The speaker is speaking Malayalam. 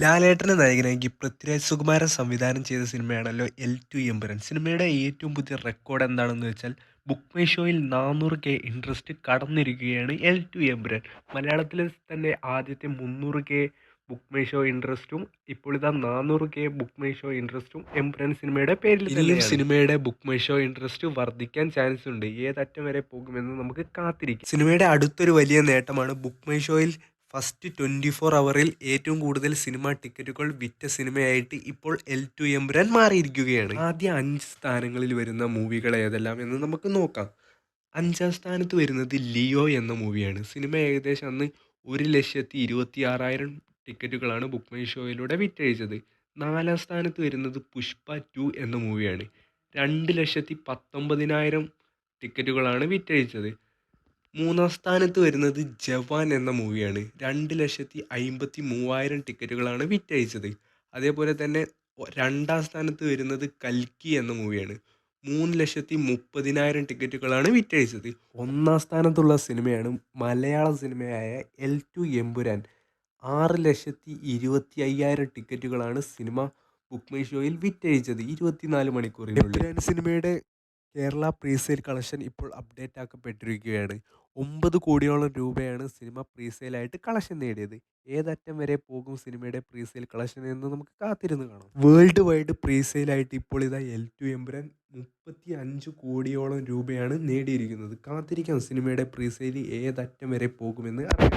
ലാലേട്ടനെ നായകനാക്കി പൃഥ്വിരാജ് സുകുമാരൻ സംവിധാനം ചെയ്ത സിനിമയാണല്ലോ എൽ ടു എമ്പുരാൻ. സിനിമയുടെ ഏറ്റവും പുതിയ റെക്കോർഡ് എന്താണെന്ന് വെച്ചാൽ ബുക്ക് മൈ ഷോയിൽ 400K ഇൻട്രസ്റ്റ് കടന്നിരിക്കുകയാണ് എൽ ടു എമ്പുരാൻ. മലയാളത്തിലെ തന്നെ ആദ്യത്തെ 300K ബുക്ക് മൈ ഷോ ഇൻട്രസ്റ്റും ഇപ്പോൾ ഇതാ 400K ബുക്ക് മൈ ഷോ ഇൻട്രസ്റ്റും എമ്പുരാൻ സിനിമയുടെ പേരിൽ ഇനിയും സിനിമയുടെ ബുക്ക് മൈ ഷോ ഇൻട്രസ്റ്റ് വർദ്ധിക്കാൻ ചാൻസ് ഉണ്ട്. ഏതറ്റം വരെ പോകുമെന്ന് നമുക്ക് കാത്തിരിക്കാം. സിനിമയുടെ അടുത്തൊരു വലിയ നേട്ടമാണ് ബുക്ക് മൈ ഷോയിൽ ഫസ്റ്റ് 24 അവറിൽ ഏറ്റവും കൂടുതൽ സിനിമ ടിക്കറ്റുകൾ വിറ്റ സിനിമയായിട്ട് ഇപ്പോൾ എൽ ടു എമ്പുരാൻ മാറിയിരിക്കുകയാണ്. ആദ്യ 5 സ്ഥാനങ്ങളിൽ വരുന്ന മൂവികൾ ഏതെല്ലാം എന്ന് നമുക്ക് നോക്കാം. 5ാം സ്ഥാനത്ത് വരുന്നത് ലിയോ എന്ന മൂവിയാണ്. സിനിമ ഏകദേശം അന്ന് 1,26,000 ടിക്കറ്റുകളാണ് ബുക്ക് മൈ ഷോയിലൂടെ വിറ്റഴിച്ചത്. 4ാം സ്ഥാനത്ത് വരുന്നത് പുഷ്പ 2 എന്ന മൂവിയാണ്. 2,19,000 ടിക്കറ്റുകളാണ് വിറ്റഴിച്ചത്. 3ാം സ്ഥാനത്ത് വരുന്നത് ജവാൻ എന്ന മൂവിയാണ്. 2,53,000 ടിക്കറ്റുകളാണ് വിറ്റഴിച്ചത്. അതേപോലെ തന്നെ 2ാം സ്ഥാനത്ത് വരുന്നത് കൽക്കി എന്ന മൂവിയാണ്. 3,30,000 ടിക്കറ്റുകളാണ് വിറ്റഴിച്ചത്. 1ാം സ്ഥാനത്തുള്ള സിനിമയാണ് മലയാള സിനിമയായ എൽ ടു എമ്പുരാൻ. 6,25,000 ടിക്കറ്റുകളാണ് സിനിമ ബുക്ക് മൈ ഷോയിൽ വിറ്റഴിച്ചത് 24 മണിക്കൂറിനുള്ളിൽ. എമ്പുരാൻ സിനിമയുടെ കേരള പ്രീസെയിൽ കളക്ഷൻ ഇപ്പോൾ അപ്ഡേറ്റ് ആക്കപ്പെട്ടിരിക്കുകയാണ്. 9 കോടിയോളം രൂപയാണ് സിനിമ പ്രീസെയിലായിട്ട് കളക്ഷൻ നേടിയത്. ഏതറ്റം വരെ പോകും സിനിമയുടെ പ്രീസെയിൽ കളക്ഷൻ എന്ന് നമുക്ക് കാത്തിരുന്ന് കാണാം. വേൾഡ് വൈഡ് പ്രീസെയിലായിട്ട് ഇപ്പോൾ ഇതാ എൽ ടു എമ്പുരാൻ 35 കോടിയോളം രൂപയാണ് നേടിയിരിക്കുന്നത്. കാത്തിരിക്കാം സിനിമയുടെ പ്രീസെയിൽ ഏതറ്റം വരെ പോകുമെന്ന് അറിയാം.